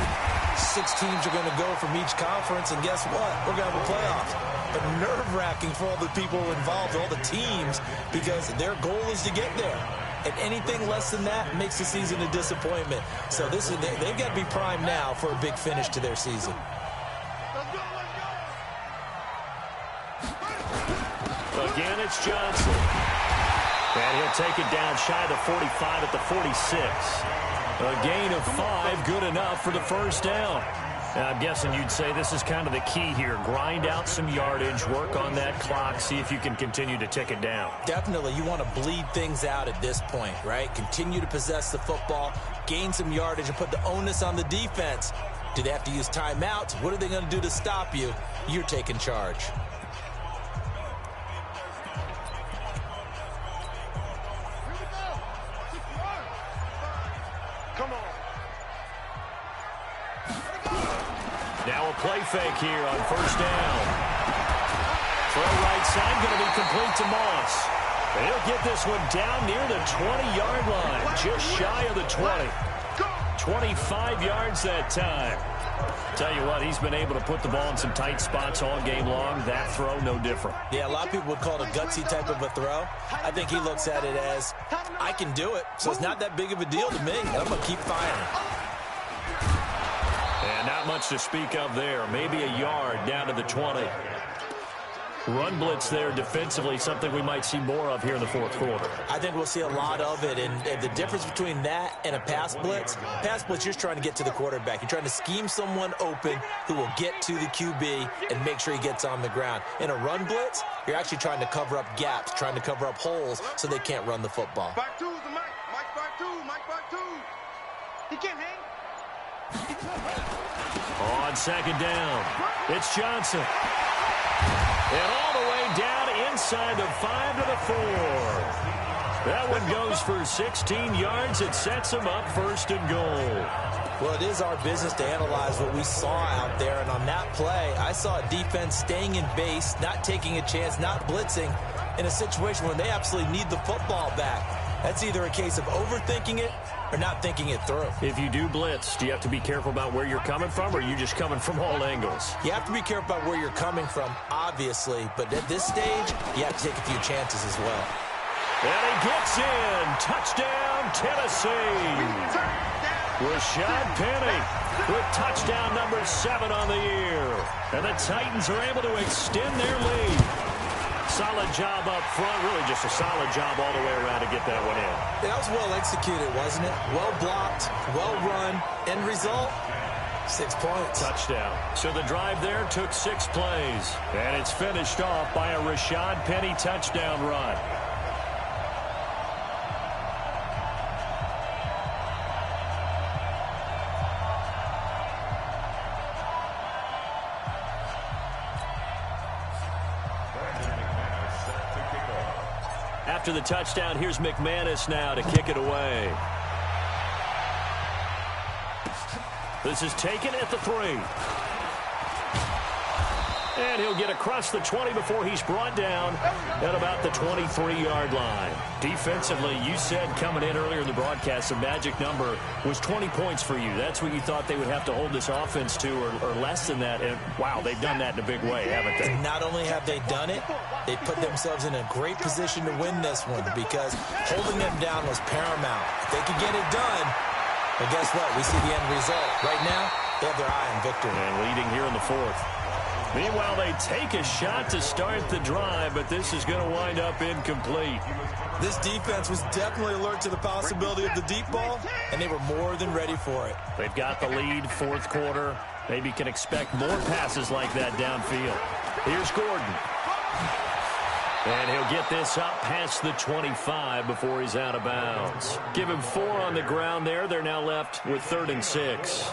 6 teams are going to go from each conference, and guess what? We're going to have a playoffs. But nerve-wracking for all the people involved, all the teams, because their goal is to get there. And anything less than that makes the season a disappointment. So they've got to be primed now for a big finish to their season. Again, it's Johnson. And he'll take it down shy of the 45 at the 46. A gain of 5, good enough for the first down. Now, I'm guessing you'd say this is kind of the key here. Grind out some yardage, work on that clock, see if you can continue to tick it down. Definitely. You want to bleed things out at this point, right? Continue to possess the football, gain some yardage, and put the onus on the defense. Do they have to use timeouts? What are they going to do to stop you? You're taking charge. Now a play fake here on first down. Throw right side, going to be complete to Moss. And he'll get this one down near the 20-yard line, just shy of the 20. 25 yards that time. Tell you what, he's been able to put the ball in some tight spots all game long. That throw, no different. Yeah, a lot of people would call it a gutsy type of a throw. I think he looks at it as, I can do it, so it's not that big of a deal to me. I'm going to keep firing. And not much to speak of there. Maybe a yard down to the 20. Run blitz there defensively, something we might see more of here in the fourth quarter. I think we'll see a lot of it, and the difference between that and a pass blitz, you're just trying to get to the quarterback. You're trying to scheme someone open who will get to the QB and make sure he gets on the ground. In a run blitz, you're actually trying to cover up gaps, trying to cover up holes so they can't run the football. Back two, the Mike. Mike back two. Mike back two. He can't hang. On second down, it's Johnson. And all the way down inside the 5 to the 4. That one goes for 16 yards. It sets him up first and goal. Well, it is our business to analyze what we saw out there. And on that play, I saw a defense staying in base, not taking a chance, not blitzing in a situation where they absolutely need the football back. That's either a case of overthinking it or not thinking it through. If you do blitz, do you have to be careful about where you're coming from, or are you just coming from all angles? You have to be careful about where you're coming from, obviously. But at this stage, you have to take a few chances as well. And he gets in. Touchdown, Tennessee. Rashad Penny with touchdown number 7 on the year. And the Titans are able to extend their lead. Solid job up front, really just a solid job all the way around to get that one in. That was well executed, wasn't it? Well blocked, well run. End result, 6 points. Touchdown. So the drive there took 6 plays. And it's finished off by a Rashad Penny touchdown run. after the touchdown. Here's McManus now to kick it away. This is taken at the 3. And he'll get across the 20 before he's brought down at about the 23-yard line. Defensively, you said coming in earlier in the broadcast, the magic number was 20 points for you. That's what you thought they would have to hold this offense to, or less than that. And, wow, they've done that in a big way, haven't they? Not only have they done it, they put themselves in a great position to win this one because holding them down was paramount. If they could get it done, well, guess what? We see the end result. Right now, they have their eye on victory. And leading here in the 4th. Meanwhile, they take a shot to start the drive, but this is going to wind up incomplete. This defense was definitely alert to the possibility of the deep ball, and they were more than ready for it. They've got the lead, 4th quarter. Maybe can expect more passes like that downfield. Here's Gordon. And he'll get this up past the 25 before he's out of bounds. Give him 4 on the ground there. They're now left with 3rd and 6.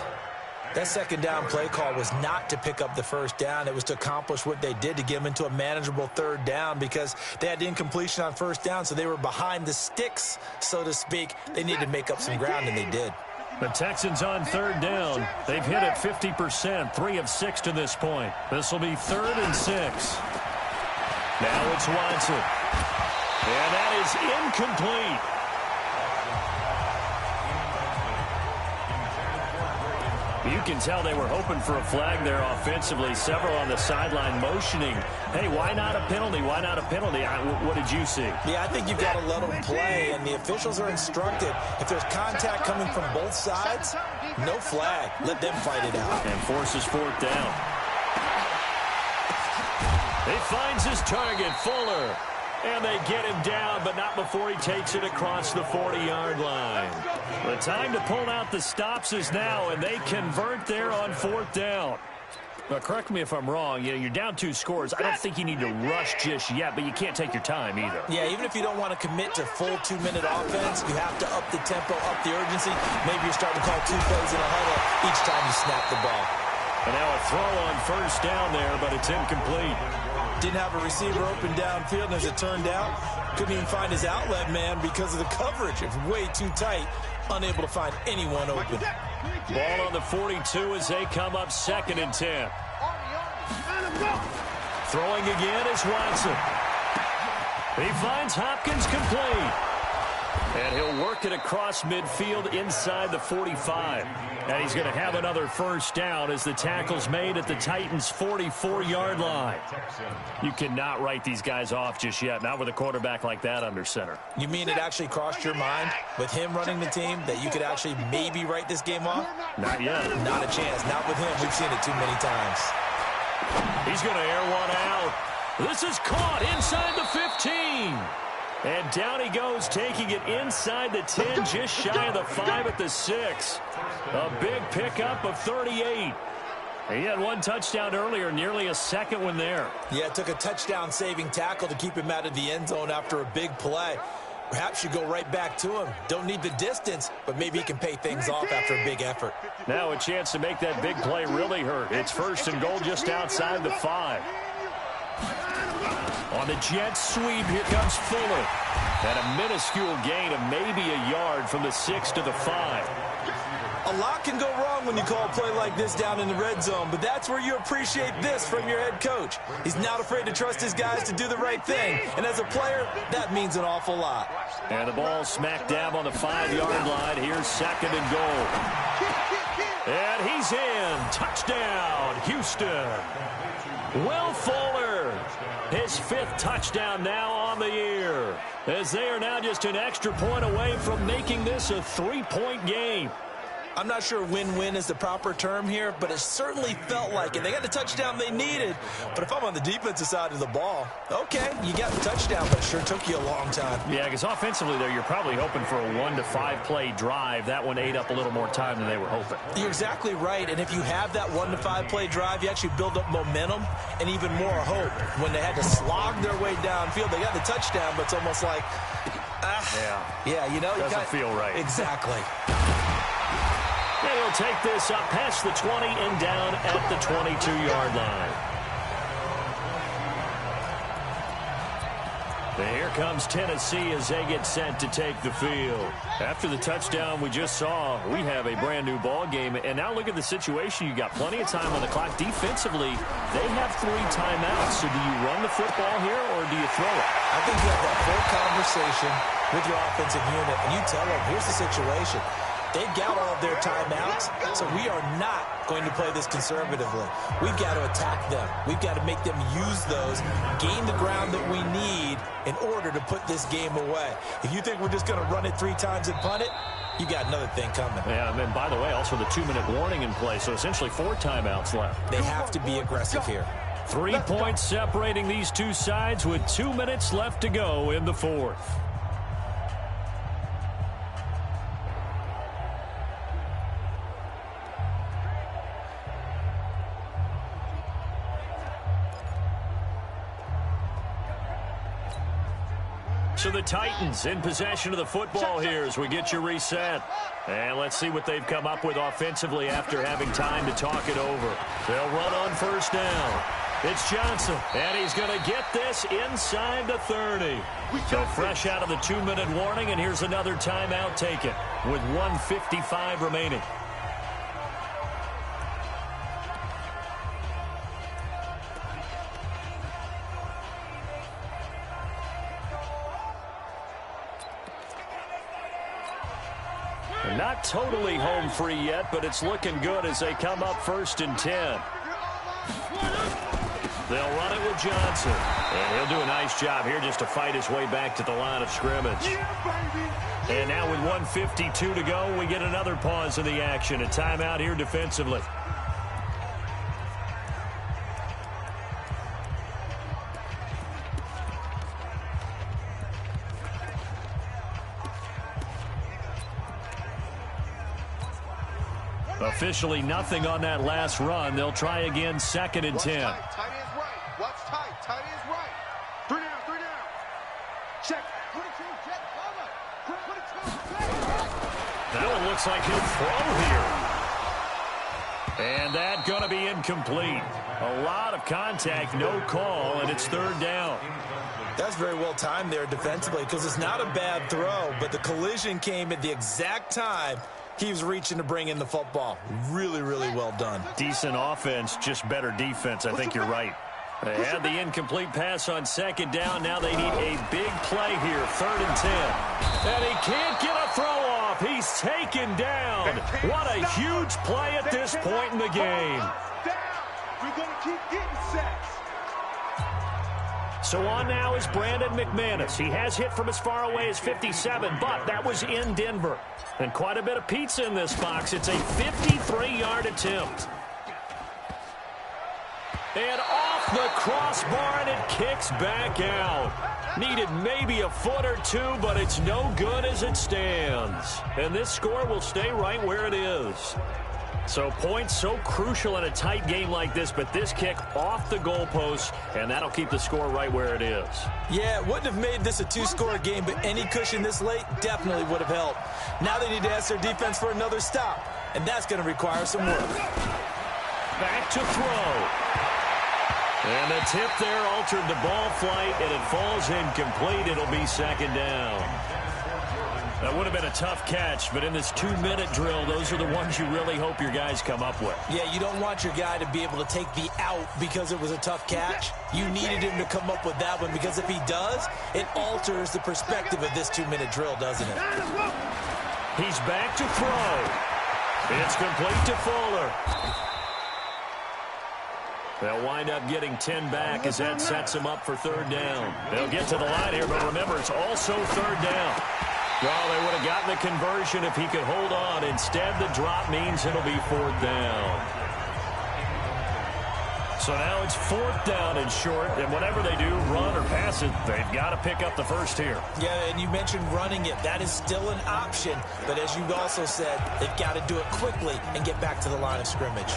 That second down play call was not to pick up the first down. It was to accomplish what they did to get them into a manageable 3rd down because they had the incompletion on 1st down, so they were behind the sticks, so to speak. They needed to make up some ground, and they did. The Texans on 3rd down. They've hit it 50%, 3 of 6 to this point. This will be 3rd and 6. Now it's Watson. And that is incomplete. You can tell they were hoping for a flag there offensively. Several on the sideline motioning, hey, why not a penalty? Why not a penalty? What did you see? Yeah, I think you've got to let them play, and the officials are instructed. If there's contact coming from both sides, no flag. Let them fight it out. And forces 4th down. He finds his target, Fuller. And they get him down, but not before he takes it across the 40-yard line. The time to pull out the stops is now, and they convert there on 4th down. Now, correct me if I'm wrong. You're down 2 scores. I don't think you need to rush just yet, but you can't take your time either. Yeah, even if you don't want to commit to full 2-minute offense, you have to up the tempo, up the urgency. Maybe you're starting to call 2 plays in a huddle each time you snap the ball. And now a throw on 1st down there, but it's incomplete. Didn't have a receiver open downfield, and as it turned out, couldn't even find his outlet man because of the coverage. It was way too tight, unable to find anyone open. Ball on the 42 as they come up 2nd and 10. Throwing again is Watson. He finds Hopkins complete. And he'll work it across midfield inside the 45. And he's going to have another 1st down as the tackle's made at the Titans' 44-yard line. You cannot write these guys off just yet, not with a quarterback like that under center. You mean it actually crossed your mind with him running the team that you could actually maybe write this game off? Not yet. Not a chance. Not with him. We've seen it too many times. He's going to air one out. This is caught inside the 15. And down he goes, taking it inside the 10, just shy of the 5 at the 6. A big pickup of 38. He had 1 touchdown earlier, nearly a 2nd one there. Yeah, it took a touchdown-saving tackle to keep him out of the end zone after a big play. Perhaps you go right back to him. Don't need the distance, but maybe he can pay things off after a big effort. Now a chance to make that big play really hurt. It's 1st and goal just outside the 5. On the jet sweep, here comes Fuller. And a minuscule gain of maybe a yard from the 6 to the 5. A lot can go wrong when you call a play like this down in the red zone, but that's where you appreciate this from your head coach. He's not afraid to trust his guys to do the right thing, and as a player, that means an awful lot. And the ball smack dab on the 5-yard line. Here's 2nd and goal. And he's in. Touchdown, Houston. Will Fuller, his 5th touchdown now on the year, as they are now just an extra point away from making this a 3-point game. I'm not sure win-win is the proper term here, but it certainly felt like it. They got the touchdown they needed, but if I'm on the defensive side of the ball, okay, you got the touchdown, but it sure took you a long time. Yeah, because offensively there, you're probably hoping for a 1 to 5 play drive. That one ate up a little more time than they were hoping. You're exactly right, and if you have that 1 to 5 play drive, you actually build up momentum and even more hope. When they had to slog their way downfield, they got the touchdown, but it's almost like, yeah, you know. Doesn't feel right. Exactly. And he'll take this up past the 20 and down at the 22-yard line. And here comes Tennessee as they get set to take the field. After the touchdown we just saw, we have a brand new ball game. And now look at the situation. You got plenty of time on the clock. Defensively, they have 3 timeouts. So do you run the football here or do you throw it? I think you have that full conversation with your offensive unit, and you tell them, here's the situation. They've got all of their timeouts, so we are not going to play this conservatively. We've got to attack them. We've got to make them use those, gain the ground that we need in order to put this game away. If you think we're just going to run it 3 times and punt it, you got another thing coming. Yeah, and by the way, also the 2-minute warning in play, so essentially 4 timeouts left. They have to be aggressive here. 3 points separating these two sides with 2 minutes left to go in the 4th. So the Titans in possession of the football here as we get you reset. And let's see what they've come up with offensively after having time to talk it over. They'll run on first down. It's Johnson, and he's going to get this inside the 30. So fresh out of the 2-minute warning, and here's another timeout taken with 1:55 remaining. Not totally home free yet, but it's looking good as they come up 1st and 10. They'll run it with Johnson. And he'll do a nice job here just to fight his way back to the line of scrimmage. And now with 1:52 to go, we get another pause in the action. A timeout here defensively. Officially nothing on that last run. They'll try again 2nd and 10. Tight end's right. Watch tight. Tight end's right. 3 down. 3 down. Check. 22. Check. Cover. 22. That one looks like he'll throw here. And that going to be incomplete. A lot of contact, no call, and it's 3rd down. That's very well timed there defensively because it's not a bad throw, but the collision came at the exact time he was reaching to bring in the football. Really, really well done. Decent offense, just better defense. I think you're right. They had the incomplete pass on 2nd down. Now they need a big play here, 3rd and 10. And he can't get a throw off. He's taken down. What a huge play at this point in the game. We're going to keep getting sacks. So on now is Brandon McManus. He has hit from as far away as 57, but that was in Denver. And quite a bit of pizza in this box. It's a 53-yard attempt. And off the crossbar, and it kicks back out. Needed maybe a foot or 2, but it's no good as it stands. And this score will stay right where it is. So points so crucial in a tight game like this, but this kick off the goalpost, and that'll keep the score right where it is. Yeah, it wouldn't have made this a 2-score game, but any cushion this late definitely would have helped. Now they need to ask their defense for another stop, and that's going to require some work. Back to throw. And the tip there altered the ball flight, and it falls incomplete. It'll be 2nd down. That would have been a tough catch, but in this 2-minute drill, those are the ones you really hope your guys come up with. Yeah, you don't want your guy to be able to take the out because it was a tough catch. You needed him to come up with that one because if he does, it alters the perspective of this 2-minute drill, doesn't it? He's back to throw. It's complete to Fuller. They'll wind up getting 10 back as that sets them up for 3rd down. They'll get to the line here, but remember, it's also 3rd down. Well, they would have gotten the conversion if he could hold on. Instead, the drop means it'll be 4th down. So now it's 4th down and short, and whatever they do, run or pass it, they've got to pick up the first here. Yeah, and you mentioned running it. That is still an option, but as you also said, they've got to do it quickly and get back to the line of scrimmage.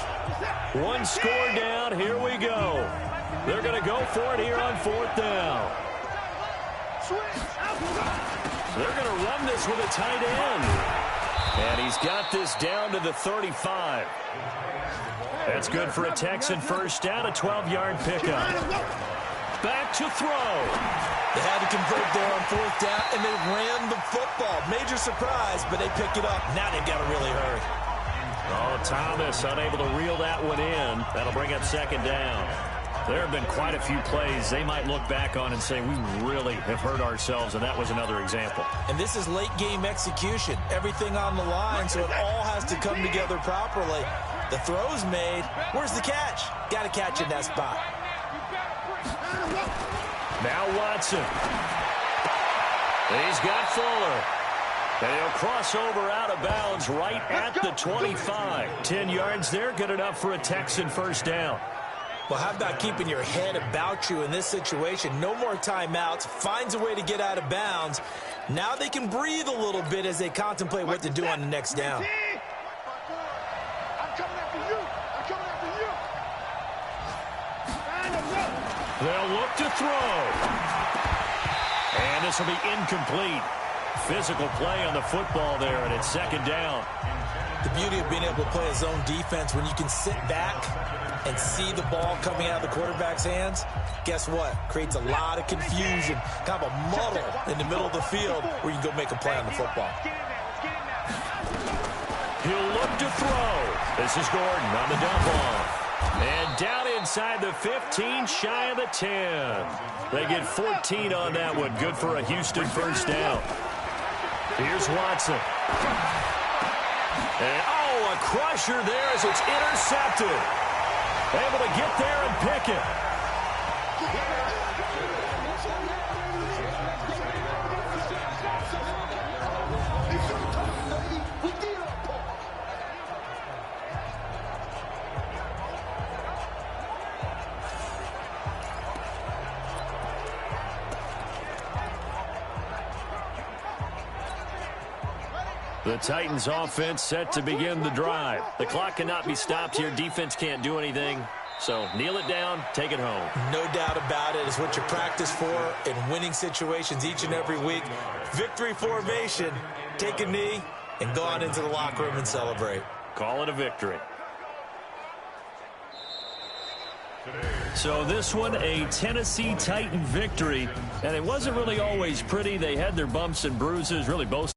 1 score down, here we go. They're going to go for it here on 4th down. They're going to run this with a tight end. And he's got this down to the 35. That's good for a Texan first down, a 12-yard pickup. Back to throw. They had to convert there on 4th down, and they ran the football. Major surprise, but they pick it up. Now they've got to really hurry. Oh, Thomas unable to reel that one in. That'll bring up 2nd down. There have been quite a few plays they might look back on and say, we really have hurt ourselves, and that was another example. And this is late-game execution. Everything on the line, so it all has to come together properly. The throw's made. Where's the catch? Got to catch in that spot. Now Watson. He's got Fuller. And he'll cross over out of bounds right at the 25. 10 yards there, good enough for a Texan 1st down. Well, how about keeping your head about you in this situation? No more timeouts. Finds a way to get out of bounds. Now they can breathe a little bit as they contemplate what to do on the next down. I'm coming after you. I'm coming after you. They'll look to throw. And this will be incomplete. Physical play on the football there, and it's 2nd down. The beauty of being able to play a zone defense, when you can sit back and see the ball coming out of the quarterback's hands, guess what? Creates a lot of confusion, kind of a muddle in the middle of the field where you can go make a play on the football. He'll look to throw. This is Gordon on the dump off. And down inside the 15, shy of the 10. They get 14 on that one. Good for a Houston 1st down. Here's Watson. And, a crusher there as it's intercepted. Able to get there and pick it. The Titans offense set to begin the drive. The clock cannot be stopped here. Defense can't do anything. So kneel it down, take it home. No doubt about it. It's what you practice for in winning situations each and every week. Victory formation. Take a knee and go on into the locker room and celebrate. Call it a victory. So this one, a Tennessee Titan victory. And it wasn't really always pretty. They had their bumps and bruises, really both